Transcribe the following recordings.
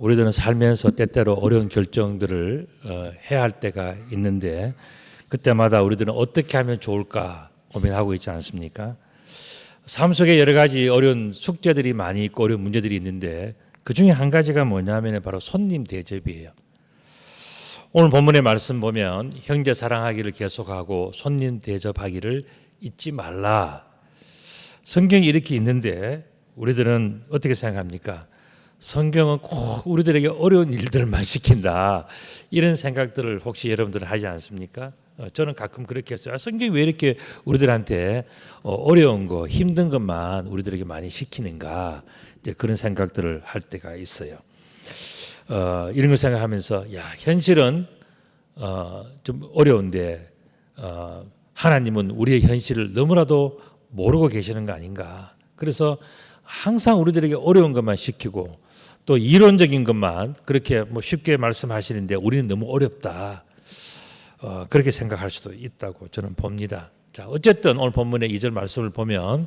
우리들은 살면서 때때로 어려운 결정들을 해야 할 때가 있는데 그때마다 우리들은 어떻게 하면 좋을까 고민하고 있지 않습니까? 삶 속에 여러 가지 어려운 숙제들이 많이 있고 어려운 문제들이 있는데 그중에 한 가지가 뭐냐면 바로 손님 대접이에요. 오늘 본문의 말씀 보면 형제 사랑하기를 계속하고 손님 대접하기를 잊지 말라. 성경이 이렇게 있는데 우리들은 어떻게 생각합니까? 성경은 꼭 우리들에게 어려운 일들만 시킨다. 이런 생각들을 혹시 여러분들은 하지 않습니까? 저는 가끔 그렇게 했어요. 성경이 왜 이렇게 우리들한테 어려운 거, 힘든 것만 우리들에게 많이 시키는가? 이제 그런 생각들을 할 때가 있어요. 이런 걸 생각하면서 현실은 좀 어려운데 하나님은 우리의 현실을 너무나도 모르고 계시는 거 아닌가? 그래서 항상 우리들에게 어려운 것만 시키고 또 이론적인 것만 그렇게 쉽게 말씀하시는데 우리는 너무 어렵다. 그렇게 생각할 수도 있다고 저는 봅니다. 자, 어쨌든 오늘 본문의 2절 말씀을 보면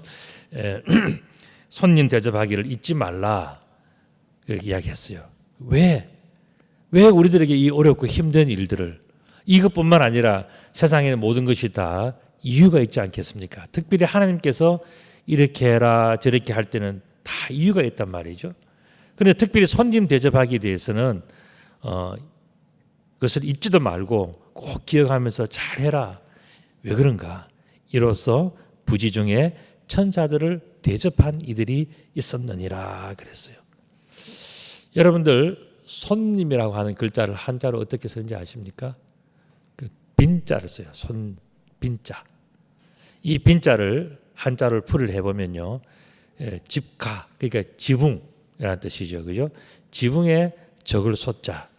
손님 대접하기를 잊지 말라 이렇게 이야기했어요. 왜 우리들에게 이 어렵고 힘든 일들을 이것뿐만 아니라 세상의 모든 것이 다 이유가 있지 않겠습니까? 특별히 하나님께서 이렇게 해라 저렇게 할 때는 다 이유가 있단 말이죠. 그런데 특별히 손님 대접하기에 대해서는 그것을 잊지도 말고 꼭 기억하면서 잘해라. 왜 그런가? 이로써 부지 중에 천사들을 대접한 이들이 있었느니라 그랬어요. 여러분들 손님이라고 하는 글자를 한자로 어떻게 쓰는지 아십니까? 그 빈자를 써요. 빈자. 이 빈자를 한자를 풀이를 해보면요, 집가 그러니까 지붕이라는 뜻이죠, 그죠? 지붕에 적을 솟자.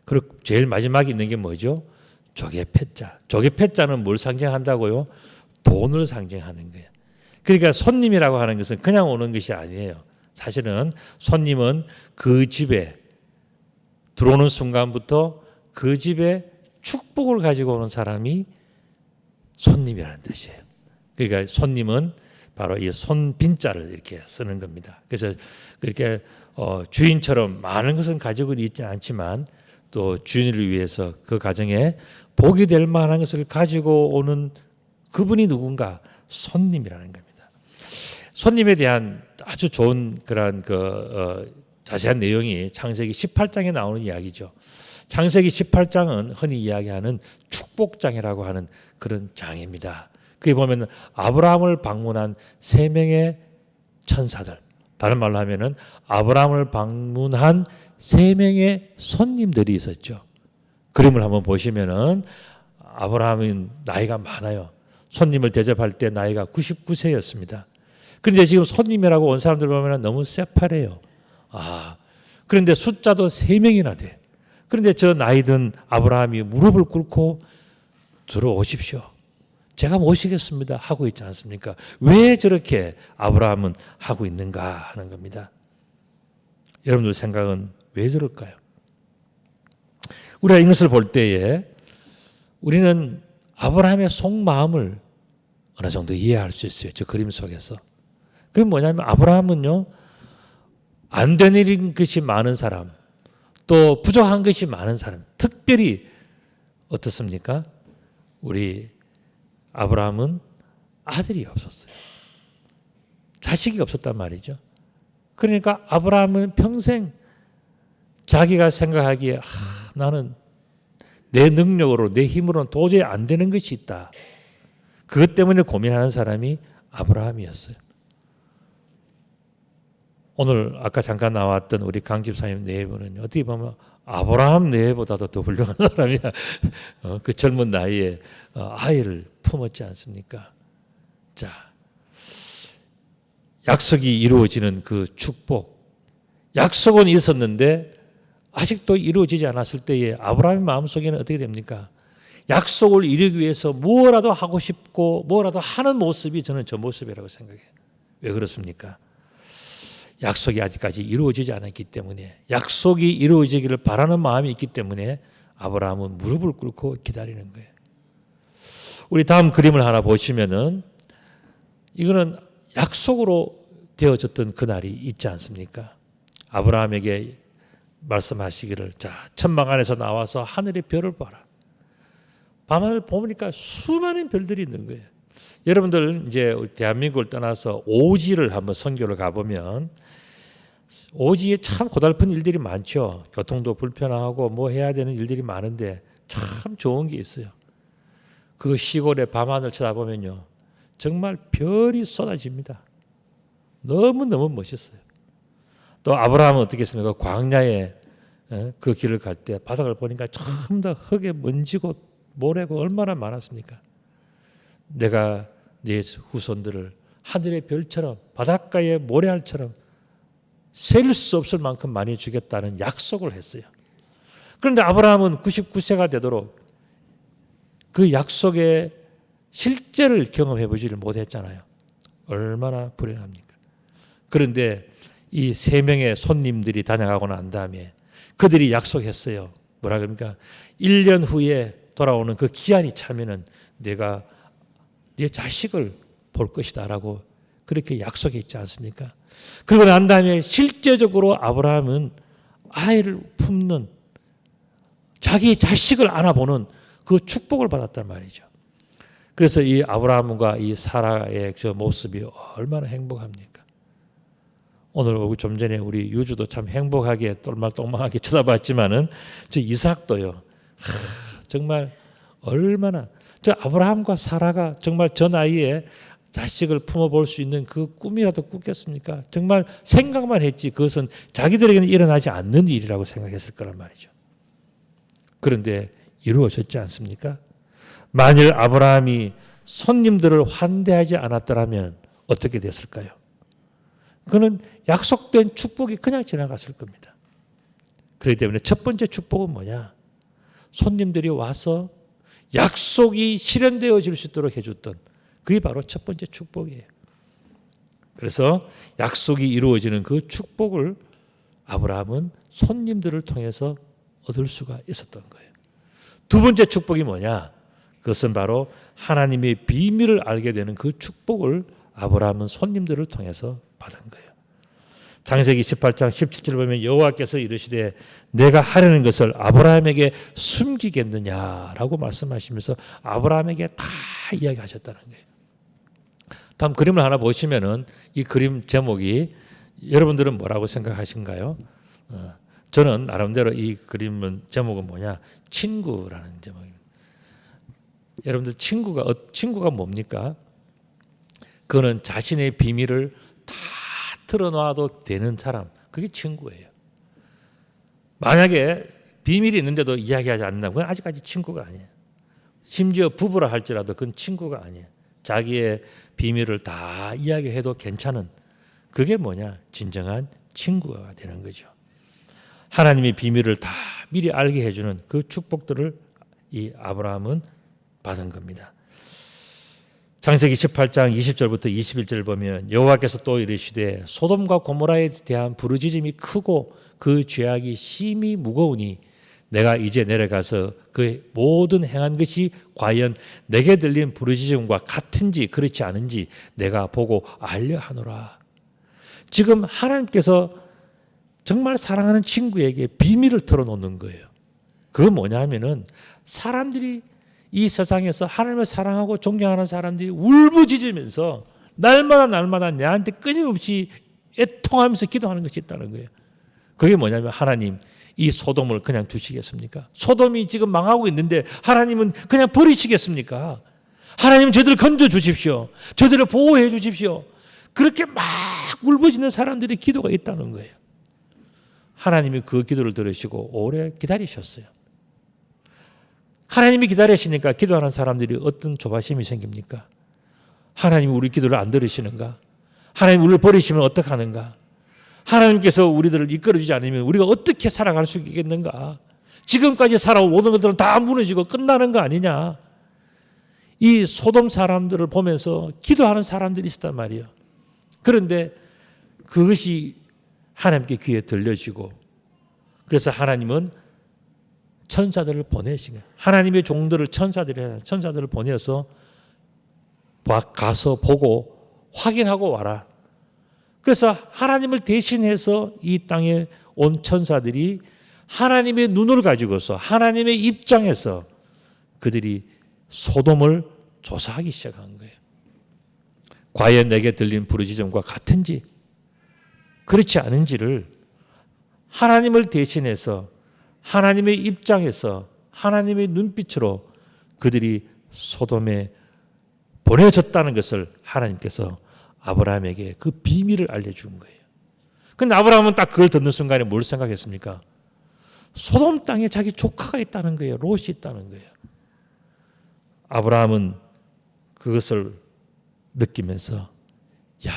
그리고 제일 마지막에 있는 게 뭐죠? 조개 패자. 조개 패자는 뭘 상징한다고요? 돈을 상징하는 거예요. 그러니까 손님이라고 하는 것은 그냥 오는 것이 아니에요. 사실은 손님은 그 집에 들어오는 순간부터 그 집에 축복을 가지고 오는 사람이 손님이라는 뜻이에요. 그러니까 손님은 바로 이 손빈자를 이렇게 쓰는 겁니다. 그래서 그렇게 주인처럼 많은 것은 가지고 있지 않지만 또 주인을 위해서 그 가정에 복이 될 만한 것을 가지고 오는 그분이 누군가? 손님이라는 겁니다. 손님에 대한 아주 좋은 그런 자세한 내용이 창세기 18장에 나오는 이야기죠. 창세기 18장은 흔히 이야기하는 축복장이라고 하는 그런 장입니다. 거기 보면 아브라함을 방문한 3명의 천사들, 다른 말로 하면은 아브라함을 방문한 3명의 손님들이 있었죠. 그림을 한번 보시면은 아브라함은 나이가 많아요. 손님을 대접할 때 나이가 99세였습니다. 그런데 지금 손님이라고 온 사람들 보면 너무 새파래요. 그런데 숫자도 3명이나 돼. 그런데 저 나이든 아브라함이 무릎을 꿇고 들어오십시오. 제가 모시겠습니다 하고 있지 않습니까? 왜 저렇게 아브라함은 하고 있는가 하는 겁니다. 여러분들 생각은 왜 저럴까요? 우리가 이것을 볼 때에 우리는 아브라함의 속마음을 어느 정도 이해할 수 있어요. 저 그림 속에서. 그게 뭐냐면 아브라함은요, 안 되는 것이 많은 사람, 또 부족한 것이 많은 사람, 특별히 어떻습니까? 우리 아브라함은 아들이 없었어요. 자식이 없었단 말이죠. 그러니까 아브라함은 평생 자기가 생각하기에 나는 내 능력으로 내 힘으로는 도저히 안 되는 것이 있다. 그것 때문에 고민하는 사람이 아브라함이었어요. 오늘 아까 잠깐 나왔던 우리 강 집사님 내외분은 어떻게 보면 아브라함 내외보다도 더 훌륭한 사람이야. 그 젊은 나이에 아이를 품었지 않습니까? 자, 약속이 이루어지는 그 축복. 약속은 있었는데 아직도 이루어지지 않았을 때에 아브라함의 마음속에는 어떻게 됩니까? 약속을 이루기 위해서 뭐라도 하고 싶고 뭐라도 하는 모습이 저는 저 모습이라고 생각해요. 왜 그렇습니까? 약속이 아직까지 이루어지지 않았기 때문에, 약속이 이루어지기를 바라는 마음이 있기 때문에 아브라함은 무릎을 꿇고 기다리는 거예요. 우리 다음 그림을 하나 보시면은 이거는 약속으로 되어졌던 그날이 있지 않습니까? 아브라함에게 말씀하시기를, 자, 천막 안에서 나와서 하늘의 별을 봐라. 밤하늘 보니까 수많은 별들이 있는 거예요. 여러분들 이제 대한민국을 떠나서 오지를 한번 선교를 가보면 오지에 참 고달픈 일들이 많죠. 교통도 불편하고 뭐 해야 되는 일들이 많은데 참 좋은 게 있어요. 그 시골의 밤하늘 쳐다보면요, 정말 별이 쏟아집니다. 너무너무 멋있어요. 또 아브라함은 어떻게 했습니까? 광야에 그 길을 갈 때 바닥을 보니까 전부 다 흙에 먼지고 모래고 얼마나 많았습니까? 내가 네 후손들을 하늘의 별처럼 바닷가의 모래알처럼 셀 수 없을 만큼 많이 주겠다는 약속을 했어요. 그런데 아브라함은 99세가 되도록 그 약속의 실제를 경험해 보지를 못했잖아요. 얼마나 불행합니까? 그런데 이 세 명의 손님들이 다녀가고 난 다음에 그들이 약속했어요. 뭐라 그럽니까? 1년 후에 돌아오는 그 기한이 차면은 내가 네 자식을 볼 것이다라고 그렇게 약속했지 않습니까? 그리고 난 다음에 실제적으로 아브라함은 아이를 품는, 자기 자식을 안아보는 그 축복을 받았단 말이죠. 그래서 이 아브라함과 이 사라의 저 모습이 얼마나 행복합니까? 오늘 좀 전에 우리 유주도 참 행복하게 똘말똘말하게 쳐다봤지만은 저 이삭도요. 정말 얼마나, 저 아브라함과 사라가 정말 저 나이에 자식을 품어볼 수 있는 그 꿈이라도 꿨겠습니까? 정말 생각만 했지 그것은 자기들에게는 일어나지 않는 일이라고 생각했을 거란 말이죠. 그런데 이루어졌지 않습니까? 만일 아브라함이 손님들을 환대하지 않았더라면 어떻게 됐을까요? 그는 약속된 축복이 그냥 지나갔을 겁니다. 그렇기 때문에 첫 번째 축복은 뭐냐? 손님들이 와서 약속이 실현되어질 수 있도록 해줬던, 그게 바로 첫 번째 축복이에요. 그래서 약속이 이루어지는 그 축복을 아브라함은 손님들을 통해서 얻을 수가 있었던 거예요. 두 번째 축복이 뭐냐? 그것은 바로 하나님의 비밀을 알게 되는 그 축복을 아브라함은 손님들을 통해서 받은 거예요. 창세기 18장 17절 보면 여호와께서 이르시되 내가 하려는 것을 아브라함에게 숨기겠느냐라고 말씀하시면서 아브라함에게 다 이야기하셨다는 거예요. 다음 그림을 하나 보시면은 이 그림 제목이 여러분들은 뭐라고 생각하신가요? 저는 나름대로 이 그림은 제목은 뭐냐? 친구라는 제목입니다. 여러분들 친구가 뭡니까? 그거는 자신의 비밀을 다 털어놔도 되는 사람, 그게 친구예요. 만약에 비밀이 있는데도 이야기하지 않는다면 그건 아직까지 친구가 아니에요. 심지어 부부라 할지라도 그건 친구가 아니에요. 자기의 비밀을 다 이야기해도 괜찮은, 그게 뭐냐? 진정한 친구가 되는 거죠. 하나님의 비밀을 다 미리 알게 해주는 그 축복들을 이 아브라함은 받은 겁니다. 창세기 18장 20절부터 21절 보면 여호와께서 또 이르시되 소돔과 고모라에 대한 부르짖음이 크고 그 죄악이 심히 무거우니 내가 이제 내려가서 그 모든 행한 것이 과연 내게 들린 부르짖음과 같은지 그렇지 않은지 내가 보고 알려 하노라. 지금 하나님께서 정말 사랑하는 친구에게 비밀을 털어놓는 거예요. 그건 뭐냐 하면은 사람들이 이 세상에서 하나님을 사랑하고 존경하는 사람들이 울부짖으면서 날마다 내한테 끊임없이 애통하면서 기도하는 것이 있다는 거예요. 그게 뭐냐면 하나님 이 소돔을 그냥 두시겠습니까? 소돔이 지금 망하고 있는데 하나님은 그냥 버리시겠습니까? 하나님 저들을 건져 주십시오. 저들을 보호해 주십시오. 그렇게 막 울부짖는 사람들의 기도가 있다는 거예요. 하나님이 그 기도를 들으시고 오래 기다리셨어요. 하나님이 기다리시니까 기도하는 사람들이 어떤 조바심이 생깁니까? 하나님이 우리 기도를 안 들으시는가? 하나님 우리를 버리시면 어떡하는가? 하나님께서 우리들을 이끌어주지 않으면 우리가 어떻게 살아갈 수 있겠는가? 지금까지 살아온 모든 것들은 다 무너지고 끝나는 거 아니냐? 이 소돔 사람들을 보면서 기도하는 사람들이 있었단 말이에요. 그런데 그것이 하나님께 귀에 들려지고 그래서 하나님은 천사들을 보내신 거예요. 하나님의 종들을 천사들을 보내서 가서 보고 확인하고 와라. 그래서 하나님을 대신해서 이 땅에 온 천사들이 하나님의 눈을 가지고서 하나님의 입장에서 그들이 소돔을 조사하기 시작한 거예요. 과연 내게 들린 부르짖음과 같은지 그렇지 않은지를 하나님을 대신해서 하나님의 입장에서 하나님의 눈빛으로 그들이 소돔에 보내졌다는 것을 하나님께서 아브라함에게 그 비밀을 알려준 거예요. 근데 아브라함은 딱 그걸 듣는 순간에 뭘 생각했습니까? 소돔 땅에 자기 조카가 있다는 거예요. 롯이 있다는 거예요. 아브라함은 그것을 느끼면서 야,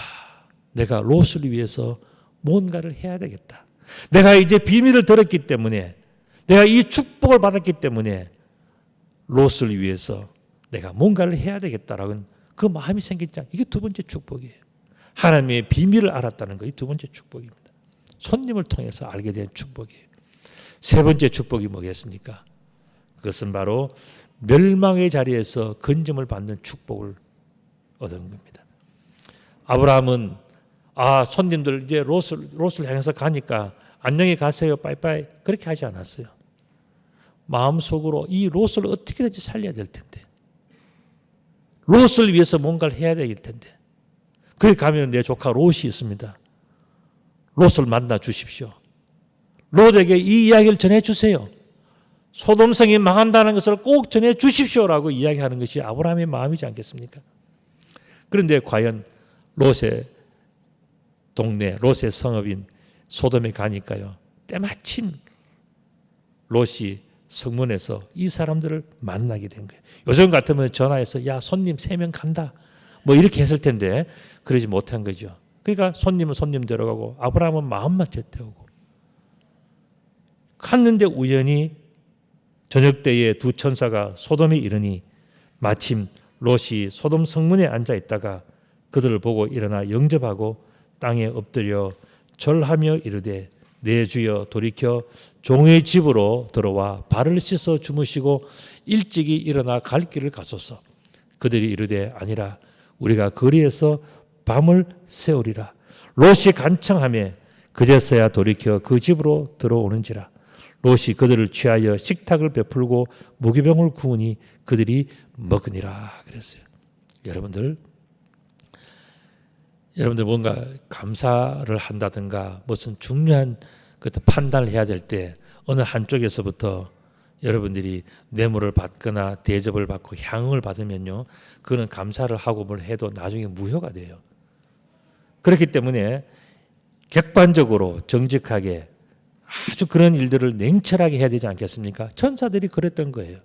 내가 롯을 위해서 뭔가를 해야 되겠다. 내가 이제 비밀을 들었기 때문에 내가 이 축복을 받았기 때문에 롯을 위해서 내가 뭔가를 해야 되겠다라는 그 마음이 생겼잖아요. 이게 두 번째 축복이에요. 하나님의 비밀을 알았다는 거, 이 두 번째 축복입니다. 손님을 통해서 알게 된 축복이에요. 세 번째 축복이 뭐겠습니까? 그것은 바로 멸망의 자리에서 건짐을 받는 축복을 얻은 겁니다. 아브라함은 손님들 이제 롯을 향해서 가니까 안녕히 가세요, 빠이빠이 그렇게 하지 않았어요. 마음속으로 이 롯을 어떻게든지 살려야 될 텐데, 롯을 위해서 뭔가를 해야 될 텐데, 거기 가면 내 조카 롯이 있습니다. 롯을 만나 주십시오. 롯에게 이 이야기를 전해 주세요. 소돔성이 망한다는 것을 꼭 전해 주십시오라고 이야기하는 것이 아브라함의 마음이지 않겠습니까? 그런데 과연 롯의 동네, 롯의 성읍인 소돔에 가니까요, 때마침 롯이 성문에서 이 사람들을 만나게 된 거예요. 요즘 같으면 전화해서 야, 손님 3명 간다 뭐 이렇게 했을 텐데 그러지 못한 거죠. 그러니까 손님은 손님대로 가고 아브라함은 마음만 제때우고 갔는데 우연히 저녁 때에 두 천사가 소돔에 이르니 마침 롯이 소돔 성문에 앉아 있다가 그들을 보고 일어나 영접하고 땅에 엎드려 절하며 이르되 내 주여 돌이켜 종의 집으로 들어와 발을 씻어 주무시고 일찍이 일어나 갈 길을 가소서. 그들이 이르되 아니라 우리가 거리에서 밤을 새우리라. 롯이 간청하며 그제서야 돌이켜 그 집으로 들어오는지라. 롯이 그들을 취하여 식탁을 베풀고 무기병을 구우니 그들이 먹으니라 그랬어요. 여러분들 뭔가 감사를 한다든가 무슨 중요한 판단을 해야 될 때 어느 한쪽에서부터 여러분들이 뇌물을 받거나 대접을 받고 향응을 받으면요, 그거는 감사를 하고 뭘 해도 나중에 무효가 돼요. 그렇기 때문에 객관적으로 정직하게 아주 그런 일들을 냉철하게 해야 되지 않겠습니까? 천사들이 그랬던 거예요.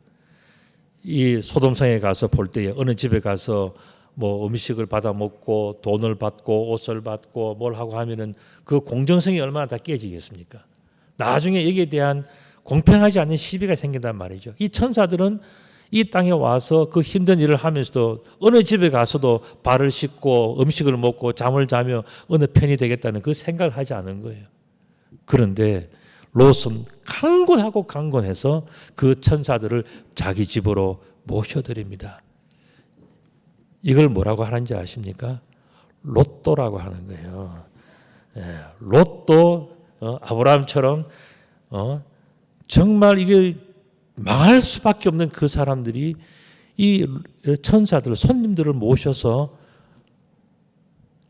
이 소돔성에 가서 볼 때에 어느 집에 가서 뭐 음식을 받아 먹고 돈을 받고 옷을 받고 뭘 하고 하면은 그 공정성이 얼마나 다 깨지겠습니까? 나중에 여기에 대한 공평하지 않은 시비가 생긴단 말이죠. 이 천사들은 이 땅에 와서 그 힘든 일을 하면서도 어느 집에 가서도 발을 씻고 음식을 먹고 잠을 자며 어느 편이 되겠다는 그 생각을 하지 않은 거예요. 그런데 롯은 강권해서 그 천사들을 자기 집으로 모셔드립니다. 이걸 뭐라고 하는지 아십니까? 로또라고 하는 거예요. 로또, 아브라함처럼 정말 이게 망할 수밖에 없는 그 사람들이 이 천사들, 손님들을 모셔서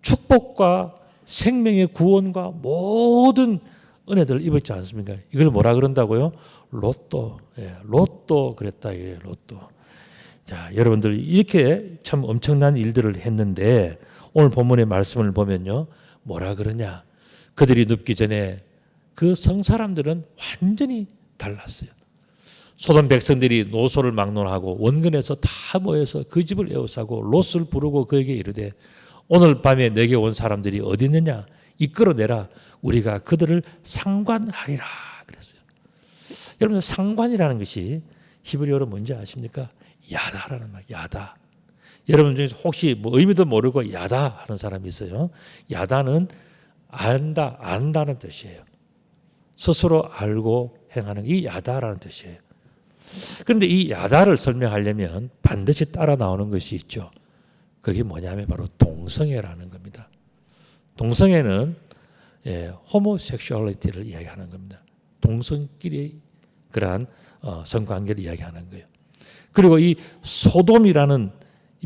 축복과 생명의 구원과 모든 은혜들을 입었지 않습니까? 이걸 뭐라 그런다고요? 로또. 로또 그랬다. 이게 로또. 자, 여러분들 이렇게 참 엄청난 일들을 했는데 오늘 본문의 말씀을 보면요, 뭐라 그러냐? 그들이 눕기 전에 그 성사람들은 완전히 달랐어요. 소돔 백성들이 노소를 막론하고 원근에서 다 모여서 그 집을 에워싸고 롯을 부르고 그에게 이르되 오늘 밤에 내게 온 사람들이 어디 있느냐? 이끌어내라. 우리가 그들을 상관하리라 그랬어요. 여러분, 상관이라는 것이 히브리어로 뭔지 아십니까? 야다라는 말, 야다. 여러분 중에 혹시 뭐 의미도 모르고 야다 하는 사람이 있어요. 야다는 안다, 안다는 뜻이에요. 스스로 알고 행하는 이 야다라는 뜻이에요. 그런데 이 야다를 설명하려면 반드시 따라 나오는 것이 있죠. 그게 뭐냐면 바로 동성애라는 겁니다. 동성애는 호모섹슈얼리티를 이야기하는 겁니다. 동성끼리 그러한 성관계를 이야기하는 거예요. 그리고 이 소돔이라는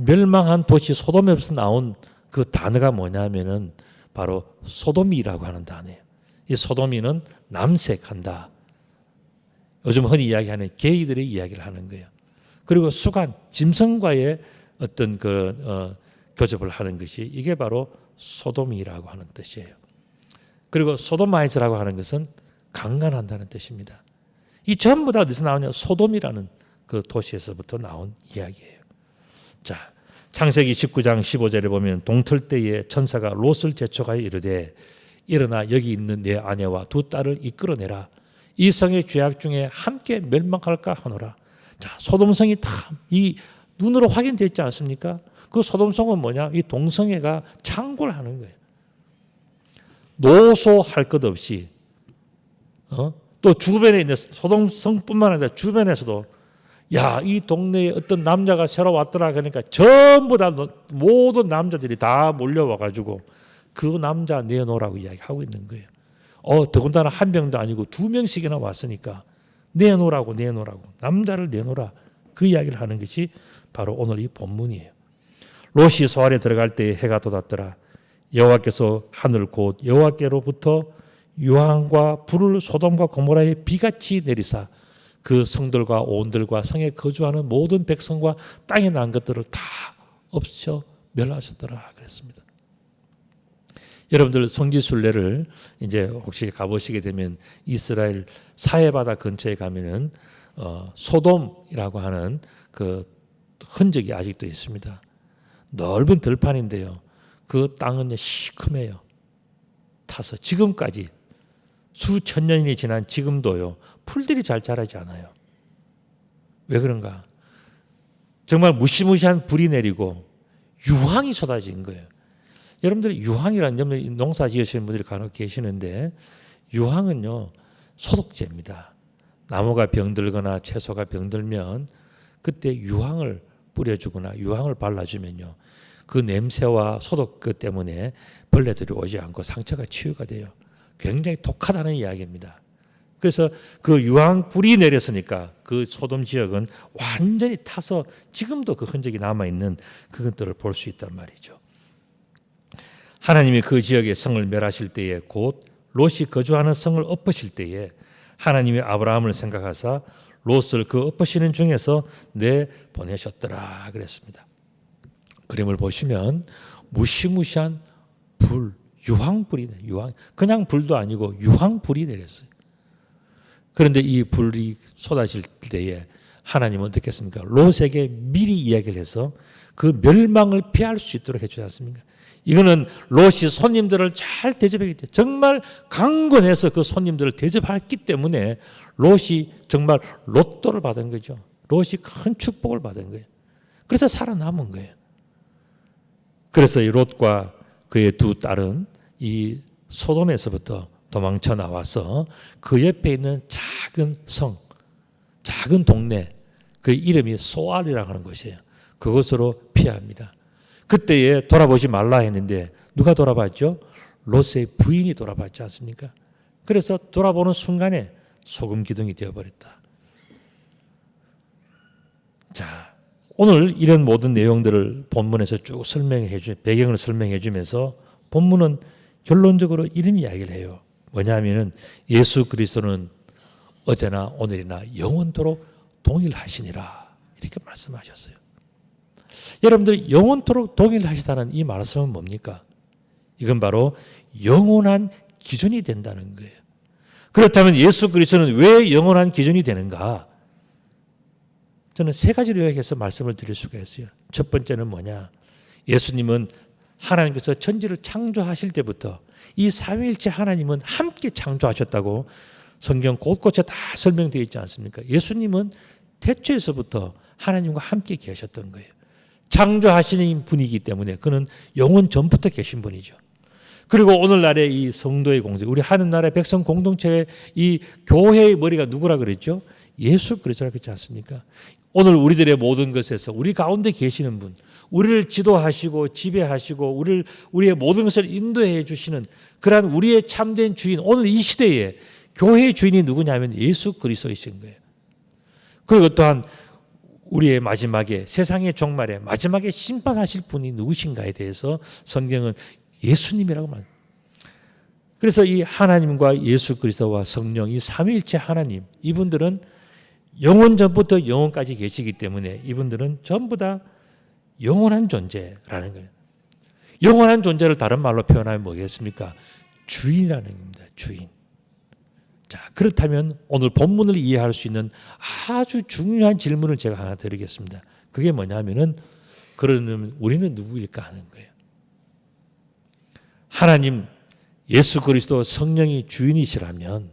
멸망한 도시 소돔에서 나온 그 단어가 뭐냐면은 바로 소돔이라고 하는 단어예요. 이 소돔이는 남색한다. 요즘 흔히 이야기하는 게이들의 이야기를 하는 거예요. 그리고 수간, 짐승과의 어떤 교접을 하는 것이 이게 바로 소돔이라고 하는 뜻이에요. 그리고 소도마이트라고 하는 것은 강간한다는 뜻입니다. 이 전부 다 어디서 나오냐? 소돔이라는 그 도시에서부터 나온 이야기예요. 자, 창세기 19장 15절에 보면 동틀 때에 천사가 롯을 재촉하여 이르되 일어나 여기 있는 내 아내와 두 딸을 이끌어내라. 이 성의 죄악 중에 함께 멸망할까 하노라. 자, 소돔성이 다 이 눈으로 확인되어 있지 않습니까? 그 소돔성은 뭐냐? 이 동성애가 창궐 하는 거예요. 노소할 것 없이 또 주변에 있는 소돔성뿐만 아니라 주변에서도 야, 이 동네에 어떤 남자가 새로 왔더라 그러니까 전부 다 모든 남자들이 다 몰려와 가지고 그 남자 내놓으라고 이야기하고 있는 거예요. 더군다나 한 명도 아니고 두 명씩이나 왔으니까 내놓으라고 남자를 내놓으라 그 이야기를 하는 것이 바로 오늘 이 본문이에요. 롯이 소알에 들어갈 때에 해가 돋았더라. 여호와께서 하늘 곧 여호와께로부터 유황과 불을 소돔과 고모라에 비같이 내리사 그 성들과 온들과 성에 거주하는 모든 백성과 땅에 난 것들을 다 없어 멸하셨더라 그랬습니다. 여러분들 성지순례를 이제 혹시 가보시게 되면 이스라엘 사해바다 근처에 가면은 소돔이라고 하는 그 흔적이 아직도 있습니다. 넓은 들판인데요. 그 땅은 시커매요. 타서 지금까지 수천 년이 지난 지금도요. 풀들이 잘 자라지 않아요. 왜 그런가? 정말 무시무시한 불이 내리고 유황이 쏟아진 거예요. 여러분들이 유황이라는 농사 지으시는 분들이 간혹 계시는데 유황은요. 소독제입니다. 나무가 병들거나 채소가 병들면 그때 유황을 뿌려주거나 유황을 발라주면요. 그 냄새와 소독 그 때문에 벌레들이 오지 않고 상처가 치유가 돼요. 굉장히 독하다는 이야기입니다. 그래서 그 유황 불이 내렸으니까 그 소돔 지역은 완전히 타서 지금도 그 흔적이 남아있는 그것들을 볼 수 있단 말이죠. 하나님이 그 지역의 성을 멸하실 때에 곧 롯이 거주하는 성을 엎으실 때에 하나님이 아브라함을 생각하사 롯을 그 엎으시는 중에서 내보내셨더라 그랬습니다. 그림을 보시면 무시무시한 불, 유황불이 유황 그냥 불도 아니고 유황불이 내렸어요. 그런데 이 불이 쏟아질 때에 하나님은 어떻게 했습니까? 롯에게 미리 이야기를 해서 그 멸망을 피할 수 있도록 해주지 않습니까? 이거는 롯이 손님들을 잘 대접했기 때문에 정말 강건해서 그 손님들을 대접했기 때문에 롯이 정말 로또를 받은 거죠. 롯이 큰 축복을 받은 거예요. 그래서 살아남은 거예요. 그래서 이 롯과 그의 두 딸은 이 소돔에서부터 도망쳐 나와서 그 옆에 있는 작은 성, 작은 동네, 그 이름이 소알이라고 하는 곳이에요. 그곳으로 피합니다. 그때에 돌아보지 말라 했는데 누가 돌아봤죠? 롯의 부인이 돌아봤지 않습니까? 그래서 돌아보는 순간에 소금 기둥이 되어버렸다. 자, 오늘 이런 모든 내용들을 본문에서 쭉 배경을 설명해 주면서 본문은 결론적으로 이런 이야기를 해요. 뭐냐면은 예수 그리스도는 어제나 오늘이나 영원토록 동일하시니라 이렇게 말씀하셨어요. 여러분들 영원토록 동일하시다는 이 말씀은 뭡니까? 이건 바로 영원한 기준이 된다는 거예요. 그렇다면 예수 그리스도는 왜 영원한 기준이 되는가? 저는 세 가지로 요약해서 말씀을 드릴 수가 있어요. 첫 번째는 뭐냐? 예수님은 하나님께서 천지를 창조하실 때부터 이 삼위일체 하나님은 함께 창조하셨다고 성경 곳곳에 다 설명되어 있지 않습니까? 예수님은 태초에서부터 하나님과 함께 계셨던 거예요. 창조하시는 분이기 때문에 그는 영원 전부터 계신 분이죠. 그리고 오늘날의 이 성도의 공동, 우리 하늘나라의 백성 공동체의 이 교회의 머리가 누구라 그랬죠? 예수 그리스도라고 했지 않습니까? 오늘 우리들의 모든 것에서 우리 가운데 계시는 분, 우리를 지도하시고 지배하시고 우리의 모든 것을 인도해 주시는 그러한 우리의 참된 주인, 오늘 이 시대에 교회의 주인이 누구냐면 예수 그리스도이신 거예요. 그리고 또한 우리의 마지막에 세상의 종말에 마지막에 심판하실 분이 누구신가에 대해서 성경은 예수님이라고 말합니다. 그래서 이 하나님과 예수 그리스도와 성령 이 삼위일체 하나님 이분들은 영원 전부터 영원까지 계시기 때문에 이분들은 전부 다 영원한 존재라는 거예요. 영원한 존재를 다른 말로 표현하면 뭐겠습니까? 주인이라는 겁니다. 주인. 자, 그렇다면 오늘 본문을 이해할 수 있는 아주 중요한 질문을 제가 하나 드리겠습니다. 그게 뭐냐면은 그러면 우리는 누구일까 하는 거예요. 하나님, 예수 그리스도 성령이 주인이시라면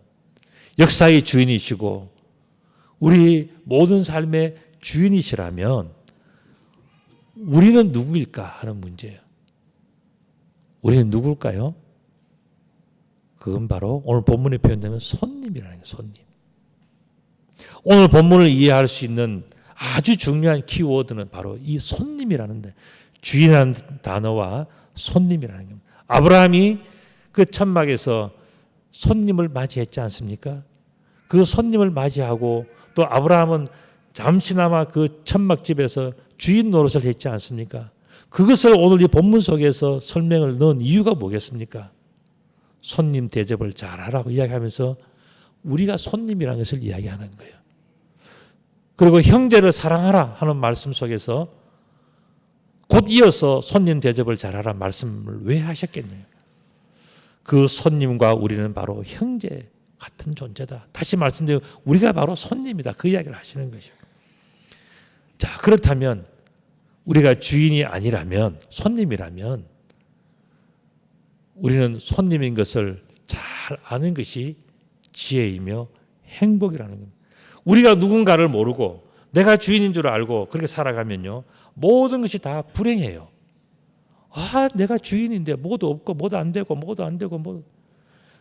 역사의 주인이시고 우리 모든 삶의 주인이시라면 우리는 누구일까 하는 문제예요. 우리는 누굴까요? 그건 바로 오늘 본문에 표현되면 손님이라는 거예요. 손님. 오늘 본문을 이해할 수 있는 아주 중요한 키워드는 바로 이 손님이라는데 주인이라는 단어와 손님이라는 겁니다. 아브라함이 그 천막에서 손님을 맞이했지 않습니까? 그 손님을 맞이하고 또 아브라함은 잠시나마 그 천막집에서 주인 노릇을 했지 않습니까? 그것을 오늘 이 본문 속에서 설명을 넣은 이유가 뭐겠습니까? 손님 대접을 잘하라고 이야기하면서 우리가 손님이라는 것을 이야기하는 거예요. 그리고 형제를 사랑하라 하는 말씀 속에서 곧 이어서 손님 대접을 잘하라 말씀을 왜 하셨겠네요. 그 손님과 우리는 바로 형제 같은 존재다. 다시 말씀드리면 우리가 바로 손님이다. 그 이야기를 하시는 거죠. 자, 그렇다면 우리가 주인이 아니라면 손님이라면 우리는 손님인 것을 잘 아는 것이 지혜이며 행복이라는 겁니다. 우리가 누군가를 모르고 내가 주인인 줄 알고 그렇게 살아가면요. 모든 것이 다 불행해요. 아, 내가 주인인데 뭐도 없고 뭐도 안 되고 뭐도 안 되고 뭐.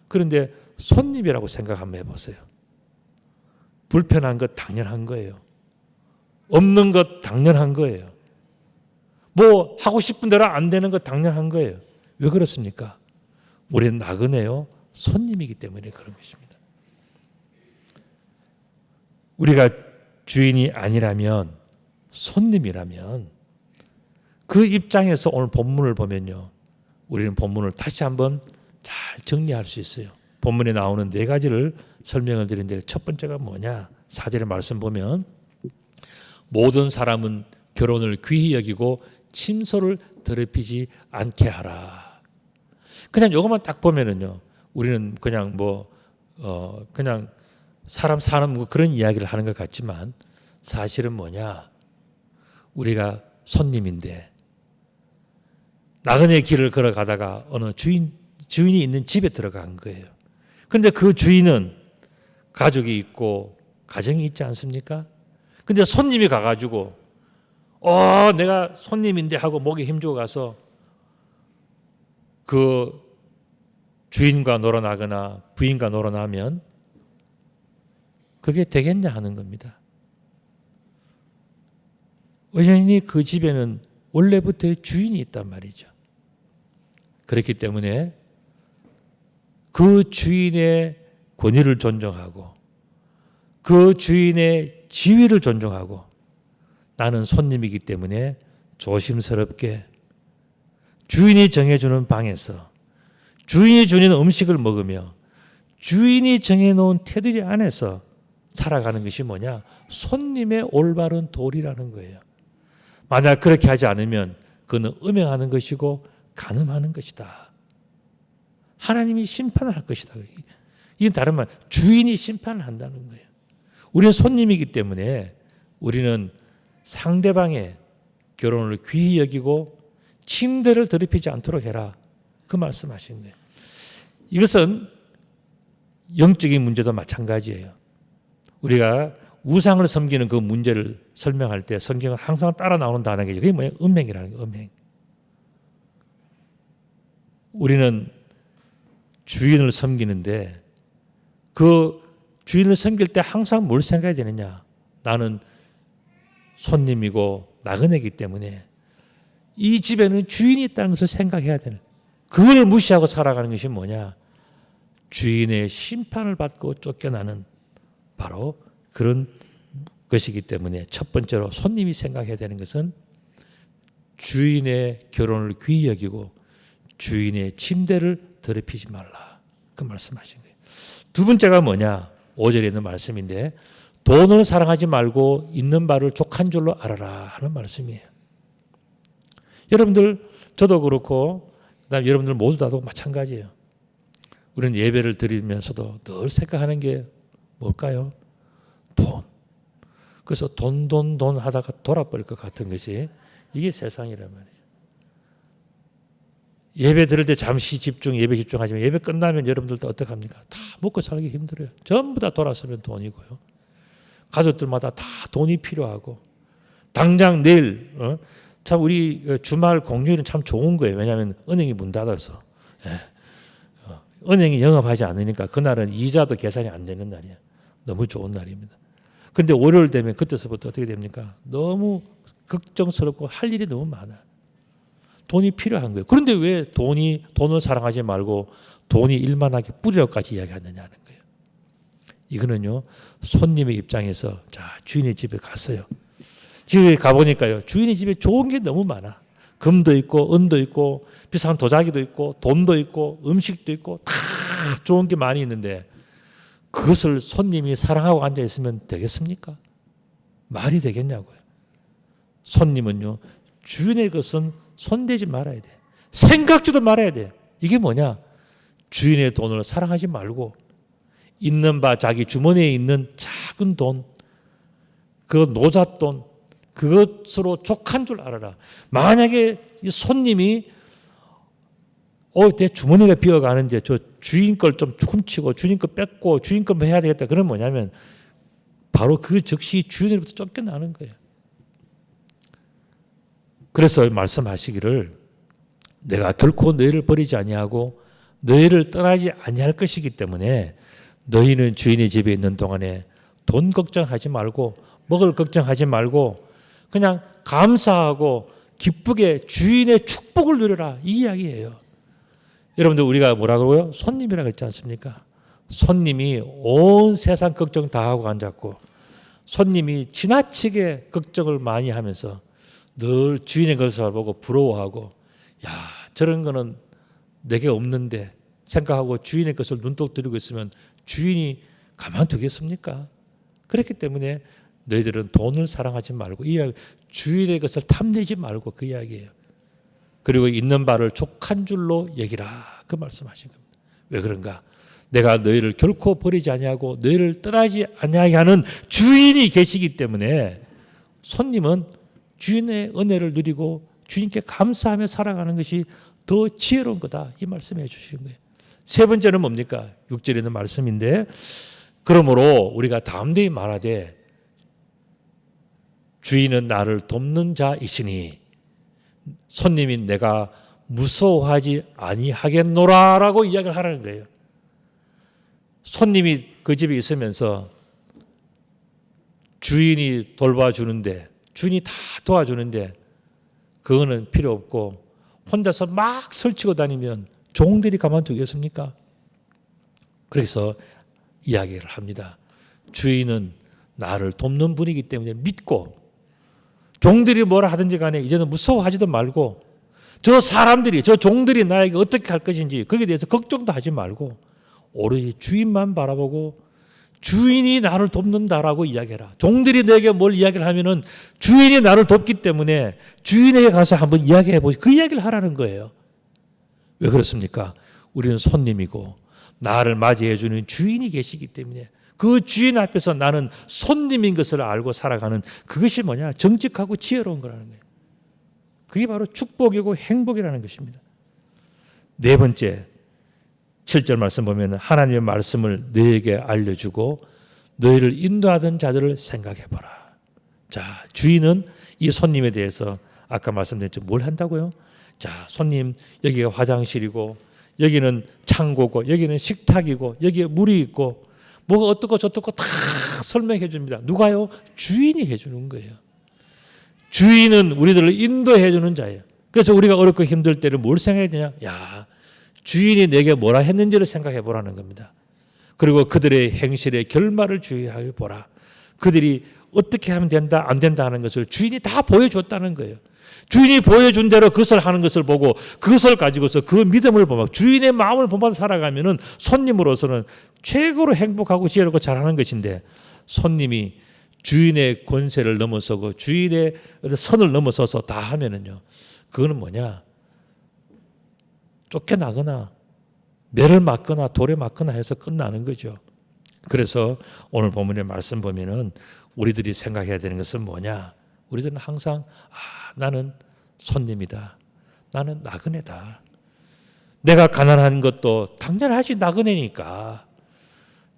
그런데 손님이라고 생각 한번 해보세요. 불편한 것 당연한 거예요. 없는 것 당연한 거예요. 뭐 하고 싶은 대로 안 되는 것 당연한 거예요. 왜 그렇습니까? 우리는 나그네요. 손님이기 때문에 그런 것입니다. 우리가 주인이 아니라면 손님이라면 그 입장에서 오늘 본문을 보면요. 우리는 본문을 다시 한번 잘 정리할 수 있어요. 본문에 나오는 네 가지를 설명을 드리는데 첫 번째가 뭐냐? 4절의 말씀 보면 모든 사람은 결혼을 귀히 여기고 침소를 더럽히지 않게 하라. 그냥 이것만 딱 보면은요. 우리는 그냥 그냥 사람 사는 뭐 그런 이야기를 하는 것 같지만 사실은 뭐냐? 우리가 손님인데 나그네 길을 걸어가다가 어느 주인이 있는 집에 들어간 거예요. 그런데 그 주인은 가족이 있고 가정이 있지 않습니까? 근데 손님이 가가지고 내가 손님인데 하고 목에 힘주고 가서 그 주인과 놀아나거나 부인과 놀아나면 그게 되겠냐 하는 겁니다. 여전히 그 집에는 원래부터의 주인이 있단 말이죠. 그렇기 때문에 그 주인의 권위를 존중하고 그 주인의 지위를 존중하고 나는 손님이기 때문에 조심스럽게 주인이 정해주는 방에서 주인이 주는 음식을 먹으며 주인이 정해놓은 테두리 안에서 살아가는 것이 뭐냐? 손님의 올바른 도리라는 거예요. 만약 그렇게 하지 않으면 그는 음행하는 것이고 간음하는 것이다. 하나님이 심판을 할 것이다. 이건 다른 말, 주인이 심판을 한다는 거예요. 우리는 손님이기 때문에 우리는 상대방의 결혼을 귀히 여기고 침대를 더럽히지 않도록 해라. 그 말씀하신 거예요. 이것은 영적인 문제도 마찬가지예요. 우리가 우상을 섬기는 그 문제를 설명할 때 성경은 항상 따라 나오는 단어가 그게 뭐냐? 음행이라는 거예요. 음행. 우리는 주인을 섬기는데 그 주인을 섬길 때 항상 뭘 생각해야 되느냐? 나는 손님이고 나그네이기 때문에 이 집에는 주인이 있다는 것을 생각해야 되는. 그걸 무시하고 살아가는 것이 뭐냐? 주인의 심판을 받고 쫓겨나는 바로 그런 것이기 때문에 첫 번째로 손님이 생각해야 되는 것은 주인의 결혼을 귀히 여기고 주인의 침대를 더럽히지 말라. 그 말씀하신 거예요. 두 번째가 뭐냐? 5절에 있는 말씀인데 돈을 사랑하지 말고 있는 바를 족한 줄로 알아라 하는 말씀이에요. 여러분들 저도 그렇고 그다음 여러분들 모두 다도 마찬가지예요. 우리는 예배를 드리면서도 늘 생각하는 게 뭘까요? 돈. 그래서 돈 하다가 돌아버릴 것 같은 것이 이게 세상이란 말이죠. 예배 드릴 때 잠시 예배 집중하지만 예배 끝나면 여러분들도 어떡합니까? 다 먹고 살기 힘들어요. 전부 다 돌아서면 돈이고요. 가족들마다 다 돈이 필요하고 당장 내일 참 우리 주말 공휴일은 참 좋은 거예요. 왜냐하면 은행이 문 닫아서 은행이 영업하지 않으니까 그날은 이자도 계산이 안 되는 날이에요. 너무 좋은 날입니다. 그런데 월요일 되면 그때서부터 어떻게 됩니까? 너무 걱정스럽고 할 일이 너무 많아요. 돈이 필요한 거예요. 그런데 왜 돈을 사랑하지 말고 돈이 일만하게 뿌리라고까지 이야기하느냐는 거예요. 이거는요, 손님의 입장에서 자, 주인의 집에 갔어요. 집에 가보니까요, 주인의 집에 좋은 게 너무 많아. 금도 있고, 은도 있고, 비싼 도자기도 있고, 돈도 있고, 음식도 있고, 다 좋은 게 많이 있는데, 그것을 손님이 사랑하고 앉아있으면 되겠습니까? 말이 되겠냐고요. 손님은요, 주인의 것은 손대지 말아야 돼. 생각지도 말아야 돼. 이게 뭐냐? 주인의 돈을 사랑하지 말고 있는 바 자기 주머니에 있는 작은 돈, 그 노잣돈, 그것으로 족한 줄 알아라. 만약에 이 손님이 내 주머니가 비어가는데 저 주인 걸 좀 훔치고 주인 거 뺏고 주인 거 해야 되겠다. 그러면 뭐냐면 바로 그 즉시 주인으로부터 쫓겨나는 거예요. 그래서 말씀하시기를 내가 결코 너희를 버리지 아니하고 너희를 떠나지 아니할 것이기 때문에 너희는 주인의 집에 있는 동안에 돈 걱정하지 말고 먹을 걱정하지 말고 그냥 감사하고 기쁘게 주인의 축복을 누려라 이 이야기예요. 여러분들 우리가 뭐라 그러고요? 손님이라 그랬지 않습니까? 손님이 온 세상 걱정 다 하고 앉았고 손님이 지나치게 걱정을 많이 하면서 늘 주인의 것을 보고 부러워하고 야 저런 거는 내게 없는데 생각하고 주인의 것을 눈독 들이고 있으면 주인이 가만두겠습니까? 그렇기 때문에 너희들은 돈을 사랑하지 말고 이 이야기, 주인의 것을 탐내지 말고 그 이야기예요. 그리고 있는 바를 족한 줄로 여기라 그 말씀하신 겁니다. 왜 그런가? 내가 너희를 결코 버리지 아니하고 너희를 떠나지 아니하게 하는 주인이 계시기 때문에 손님은 주인의 은혜를 누리고 주인께 감사하며 살아가는 것이 더 지혜로운 거다 이 말씀해 주시는 거예요. 세 번째는 뭡니까? 6절에 있는 말씀인데 그러므로 우리가 다음대에 말하되 주인은 나를 돕는 자이시니 손님이 내가 무서워하지 아니하겠노라라고 이야기를 하라는 거예요. 손님이 그 집에 있으면서 주인이 돌봐주는데 주인이 다 도와주는데 그거는 필요 없고 혼자서 막 설치고 다니면 종들이 가만두겠습니까? 그래서 이야기를 합니다. 주인은 나를 돕는 분이기 때문에 믿고 종들이 뭐라 하든지 간에 이제는 무서워하지도 말고 저 사람들이 저 종들이 나에게 어떻게 할 것인지 거기에 대해서 걱정도 하지 말고 오로지 주인만 바라보고 주인이 나를 돕는다라고 이야기해라. 종들이 내게 뭘 이야기를 하면은 주인이 나를 돕기 때문에 주인에게 가서 한번 이야기해 보시. 그 이야기를 하라는 거예요. 왜 그렇습니까? 우리는 손님이고 나를 맞이해 주는 주인이 계시기 때문에 그 주인 앞에서 나는 손님인 것을 알고 살아가는 그것이 뭐냐? 정직하고 지혜로운 거라는 거예요. 그게 바로 축복이고 행복이라는 것입니다. 네 번째 7절 말씀 보면 하나님의 말씀을 너희에게 알려주고 너희를 인도하던 자들을 생각해보라. 자, 주인은 이 손님에 대해서 아까 말씀드렸죠. 뭘 한다고요? 자, 손님 여기가 화장실이고 여기는 창고고 여기는 식탁이고 여기에 물이 있고 뭐가 어떻고 저떻고 다 설명해 줍니다. 누가요? 주인이 해주는 거예요. 주인은 우리들을 인도해 주는 자예요. 그래서 우리가 어렵고 힘들 때를 뭘 생각해야 되냐? 야, 주인이 내게 뭐라 했는지를 생각해 보라는 겁니다. 그리고 그들의 행실의 결말을 주의하여 보라. 그들이 어떻게 하면 된다 안 된다 하는 것을 주인이 다 보여줬다는 거예요. 주인이 보여준 대로 그것을 하는 것을 보고 그것을 가지고서 그 믿음을 보면 주인의 마음을 본받아 살아가면은 손님으로서는 최고로 행복하고 지혜롭고 잘하는 것인데, 손님이 주인의 권세를 넘어서고 주인의 선을 넘어서서 다 하면은요, 그거는 뭐냐? 쫓겨나거나 매를 맞거나 돌에 맞거나 해서 끝나는 거죠. 그래서 오늘 본문의 말씀 보면은 우리들이 생각해야 되는 것은 뭐냐? 우리들은 항상 나는 손님이다. 나는 나그네다. 내가 가난한 것도 당연하지, 나그네니까.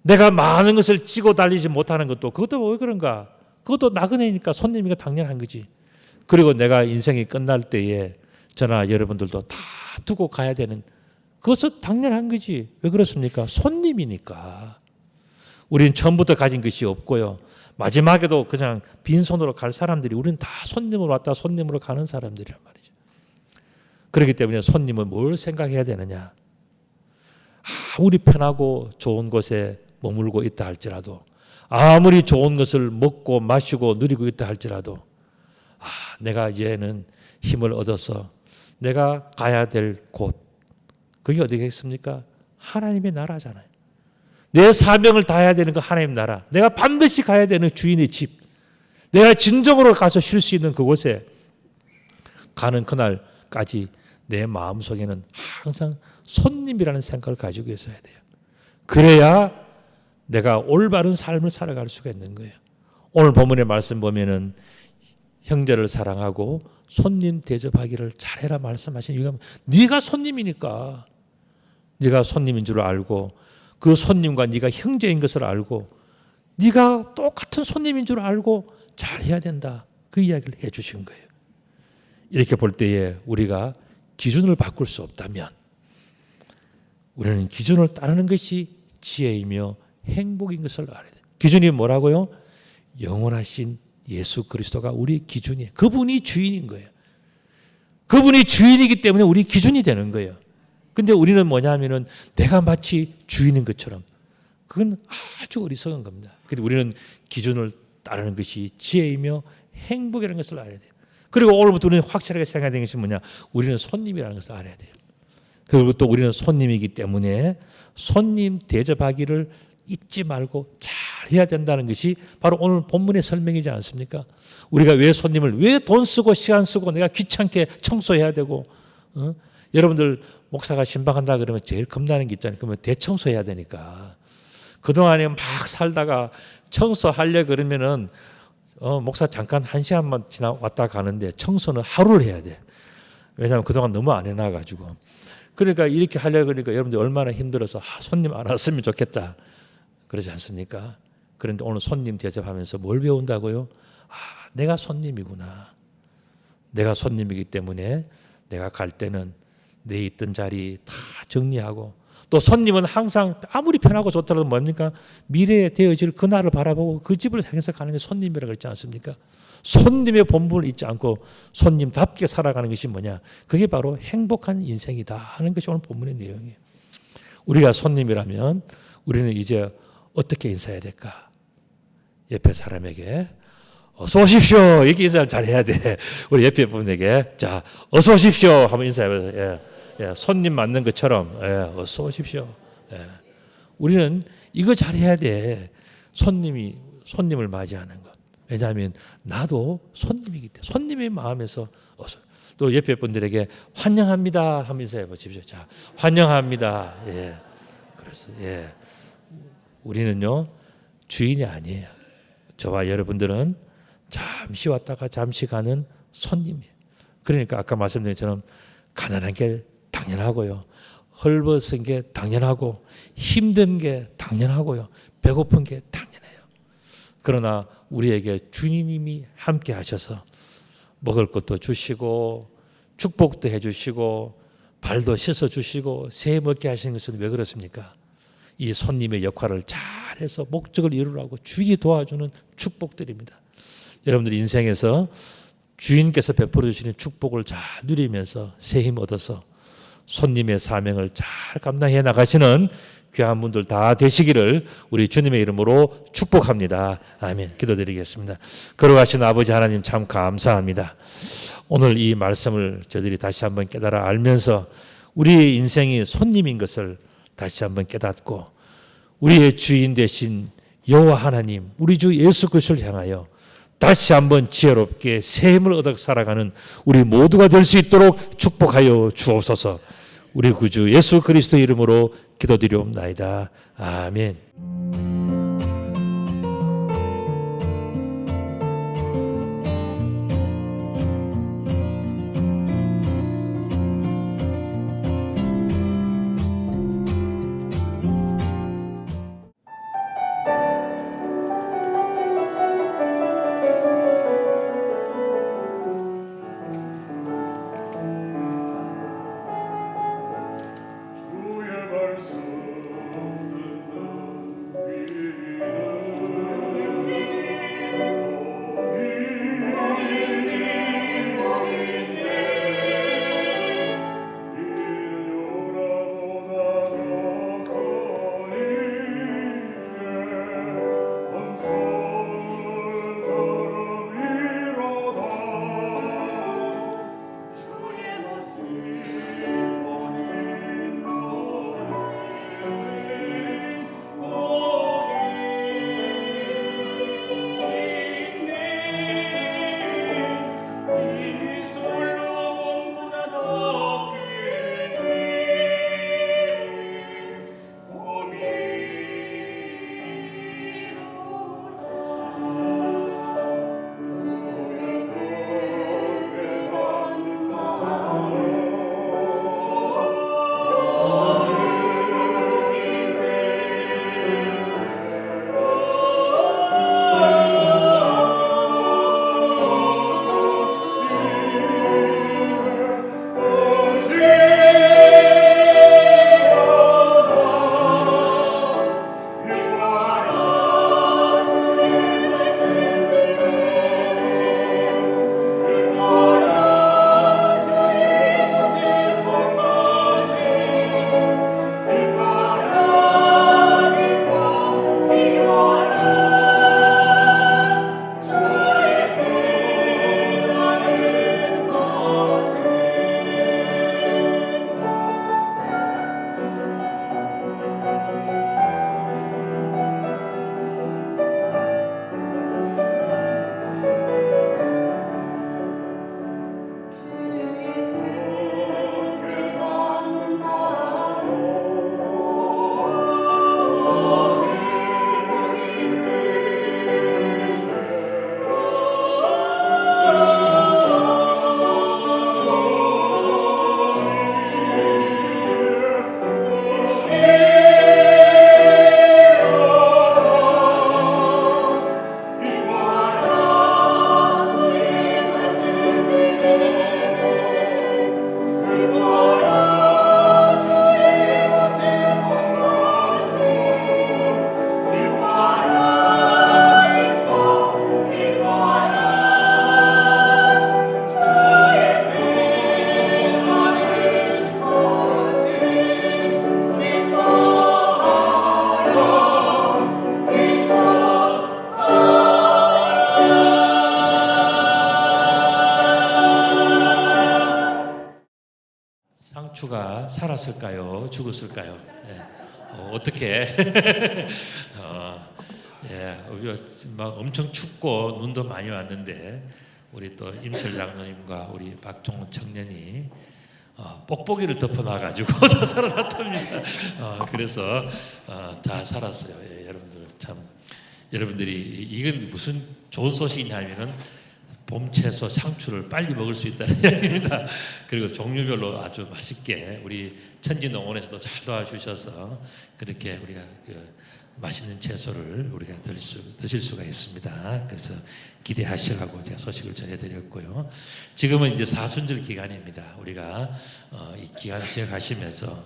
내가 많은 것을 찌고 달리지 못하는 것도, 그것도 왜 그런가? 그것도 나그네니까, 손님이니까 당연한 거지. 그리고 내가 인생이 끝날 때에 저나 여러분들도 다 두고 가야 되는, 그것은 당연한 거지. 왜 그렇습니까? 손님이니까. 우리는 처음부터 가진 것이 없고요, 마지막에도 그냥 빈손으로 갈 사람들이, 우리는 다 손님으로 왔다 손님으로 가는 사람들이란 말이죠. 그렇기 때문에 손님은 뭘 생각해야 되느냐? 아무리 편하고 좋은 곳에 머물고 있다 할지라도, 아무리 좋은 것을 먹고 마시고 누리고 있다 할지라도, 내가 이제는 힘을 얻어서 내가 가야 될 곳, 그게 어디겠습니까? 하나님의 나라잖아요. 내 사명을 다해야 되는 그 하나님 나라, 내가 반드시 가야 되는 주인의 집, 내가 진정으로 가서 쉴 수 있는 그곳에 가는 그날까지 내 마음속에는 항상 손님이라는 생각을 가지고 있어야 돼요. 그래야 내가 올바른 삶을 살아갈 수가 있는 거예요. 오늘 본문의 말씀 보면은 형제를 사랑하고 손님 대접하기를 잘해라 말씀하신 이유가, 네가 손님이니까, 네가 손님인 줄 알고 그 손님과 네가 형제인 것을 알고 네가 똑같은 손님인 줄 알고 잘해야 된다, 그 이야기를 해 주신 거예요. 이렇게 볼 때에 우리가 기준을 바꿀 수 없다면 우리는 기준을 따르는 것이 지혜이며 행복인 것을 알아야 돼요. 기준이 뭐라고요? 영원하신 예수 그리스도가 우리 기준이에요. 그분이 주인인 거예요. 그분이 주인이기 때문에 우리 기준이 되는 거예요. 근데 우리는 뭐냐 하면은 내가 마치 주인인 것처럼, 그건 아주 어리석은 겁니다. 근데 우리는 기준을 따르는 것이 지혜이며 행복이라는 것을 알아야 돼요. 그리고 오늘부터 우리는 확실하게 생각해야 되는 것이 뭐냐? 우리는 손님이라는 것을 알아야 돼요. 그리고 또 우리는 손님이기 때문에 손님 대접하기를 잊지 말고 잘 해야 된다는 것이 바로 오늘 본문의 설명이지 않습니까? 우리가 왜 손님을, 왜 돈 쓰고 시간 쓰고 내가 귀찮게 청소해야 되고, 여러분들 목사가 신방한다 그러면 제일 겁나는 게 있잖아요. 그러면 대청소해야 되니까. 그동안에 막 살다가 청소하려 그러면은 목사 잠깐 1시간만 지나 왔다 가는데 청소는 하루를 해야 돼. 왜냐하면 그동안 너무 안 해놔가지고. 그러니까 이렇게 하려고 그러니까 여러분들 얼마나 힘들어서 손님 안 왔으면 좋겠다 그러지 않습니까? 그런데 오늘 손님 대접하면서 뭘 배운다고요? 내가 손님이구나. 내가 손님이기 때문에 내가 갈 때는 내 있던 자리 다 정리하고, 또 손님은 항상 아무리 편하고 좋더라도 뭡니까? 미래에 되어질 그날을 바라보고 그 집을 향해서 가는 게 손님이라고 했지 않습니까? 손님의 본분을 잊지 않고 손님답게 살아가는 것이 뭐냐? 그게 바로 행복한 인생이다 하는 것이 오늘 본문의 내용이에요. 우리가 손님이라면 우리는 이제 어떻게 인사해야 될까? 옆에 사람에게 어서 오십시오 이렇게 인사를 잘해야 돼. 우리 옆에 분에게 자 어서 오십시오 하면 인사해요. 예, 손님 맞는 것처럼 어서 오십시오. 우리는 이거 잘해야 돼. 손님을 맞이하는 것. 왜냐하면 나도 손님이기 때문에 손님의 마음에서 어서, 또 옆에 분들에게 환영합니다 하면서 해보십시오. 자 환영합니다. 그래서 우리는요 주인이 아니에요. 저와 여러분들은 잠시 왔다가 잠시 가는 손님이에요. 그러니까 아까 말씀드린 것처럼 가난한 게 당연하고요, 헐벗은 게 당연하고, 힘든 게 당연하고요, 배고픈 게 당연해요. 그러나 우리에게 주님이 함께 하셔서 먹을 것도 주시고 축복도 해주시고 발도 씻어주시고 새 먹게 하시는 것은 왜 그렇습니까? 이 손님의 역할을 잘해서 목적을 이루라고 주인이 도와주는 축복들입니다. 여러분들 인생에서 주인께서 베풀어 주시는 축복을 잘 누리면서 새 힘 얻어서 손님의 사명을 잘 감당해 나가시는 귀한 분들 다 되시기를 우리 주님의 이름으로 축복합니다. 아멘. 기도드리겠습니다. 걸어가신 아버지 하나님 참 감사합니다. 오늘 이 말씀을 저희들이 다시 한번 깨달아 알면서 우리의 인생이 손님인 것을 다시 한번 깨닫고 우리의 주인 되신 여호와 하나님, 우리 주 예수 그리스도를 향하여 다시 한번 지혜롭게 새 힘을 얻어 살아가는 우리 모두가 될 수 있도록 축복하여 주옵소서. 우리 구주 예수 그리스도의 이름으로 기도드리옵나이다. 아멘. 상추가 살았을까요? 죽었을까요? 네. 어떻게? 막 엄청 춥고 눈도 많이 왔는데 우리 또 임철 장로님과 우리 박종훈 청년이 뽁뽁이를 덮어놔가지고 다 살아났답니다. 그래서 다 살았어요. 예, 여러분들 참 여러분들이 이건 무슨 좋은 소식이냐면은 봄 채소 상추를 빨리 먹을 수 있다는 이야기입니다. 그리고 종류별로 아주 맛있게 우리 천진농원에서도 잘 도와주셔서 그렇게 우리가 맛있는 채소를 우리가 드실 수가 있습니다. 그래서 기대하시라고 제가 소식을 전해드렸고요. 지금은 이제 사순절 기간입니다. 우리가 이 기간을 기억하시면서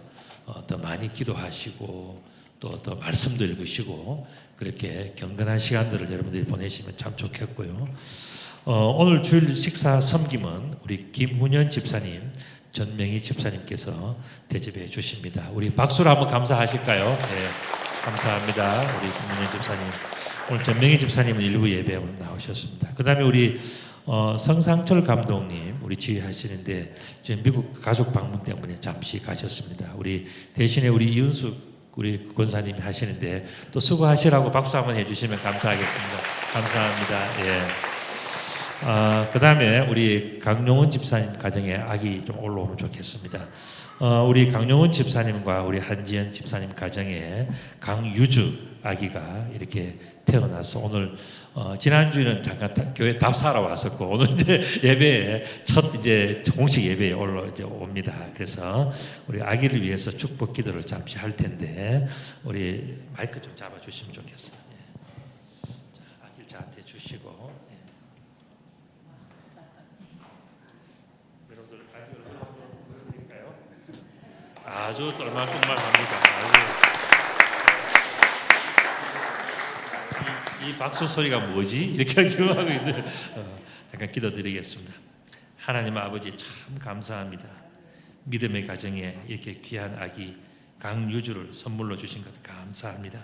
더 많이 기도하시고 또 더 말씀도 읽으시고 그렇게 경건한 시간들을 여러분들이 보내시면 참 좋겠고요. 오늘 주일 식사 섬김은 우리 김훈현 집사님, 전명희 집사님께서 대접해 주십니다. 우리 박수로 한번 감사하실까요? 네, 감사합니다. 우리 김문현 집사님. 오늘 전명희 집사님은 일부 예배에 나오셨습니다. 그 다음에 우리 성상철 감독님 우리 지휘하시는데 지금 미국 가족 방문 때문에 잠시 가셨습니다. 우리 대신에 우리 이윤숙 우리 권사님이 하시는데 또 수고하시라고 박수 한번 해주시면 감사하겠습니다. 감사합니다. 예. 그 다음에 우리 강용훈 집사님 가정에 아기 좀 올라오면 좋겠습니다. 우리 강용훈 집사님과 우리 한지연 집사님 가정에 강유주 아기가 이렇게 태어나서 오늘 지난주에는 잠깐 교회 답사하러 왔었고 오늘 이제 예배에 첫 이제 공식 예배에 옵니다. 그래서 우리 아기를 위해서 축복 기도를 잠시 할 텐데 우리 마이크 좀 잡아 주시면 좋겠어요. 예. 자, 아기를 저한테 주시고 여러분들 아기를 보여드릴까요? 아주 똘망똘망합니다. 이 박수 소리가 뭐지? 이렇게 지금 하고 있는데 잠깐 기도드리겠습니다. 하나님 아버지 참 감사합니다. 믿음의 가정에 이렇게 귀한 아기 강유주를 선물로 주신 것 감사합니다.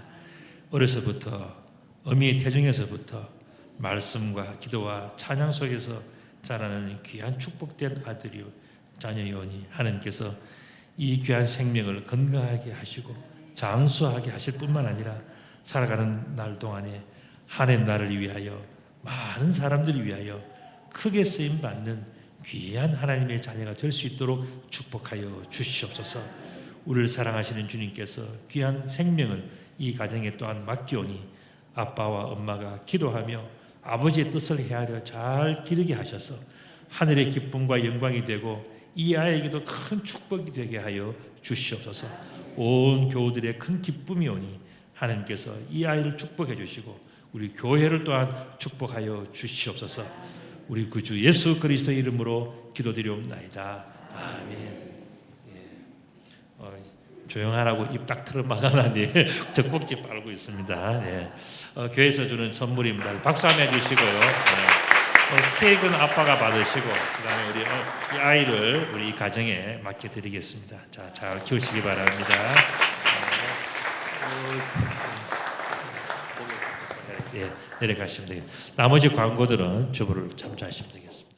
어려서부터 어미의 태중에서부터 말씀과 기도와 찬양 속에서 자라는 귀한 축복된 아들이요 자녀이오니 하나님께서 이 귀한 생명을 건강하게 하시고 장수하게 하실 뿐만 아니라 살아가는 날 동안에 한 해 날을 위하여 많은 사람들을 위하여 크게 쓰임 받는 귀한 하나님의 자녀가 될 수 있도록 축복하여 주시옵소서. 우리를 사랑하시는 주님께서 귀한 생명을 이 가정에 또한 맡기오니 아빠와 엄마가 기도하며 아버지의 뜻을 헤아려 잘 기르게 하셔서 하늘의 기쁨과 영광이 되고 이 아이에게도 큰 축복이 되게 하여 주시옵소서. 온 교우들의 큰 기쁨이 오니 하나님께서 이 아이를 축복해 주시고 우리 교회를 또한 축복하여 주시옵소서. 우리 구주 예수 그리스도의 이름으로 기도드리옵나이다. 아멘. 예. 조용하라고 입 딱 틀어 막아놨니 젖꼭지 빨고 있습니다. 예. 교회에서 주는 선물입니다. 박수 한번 해주시고요. 예. 케이크는 아빠가 받으시고 그다음에 우리 이 아이를 우리 이 가정에 맡겨드리겠습니다. 자, 잘 키우시기 바랍니다. 예, 내려가시면 되겠습니다. 나머지 광고들은 주부를 참조하시면 되겠습니다.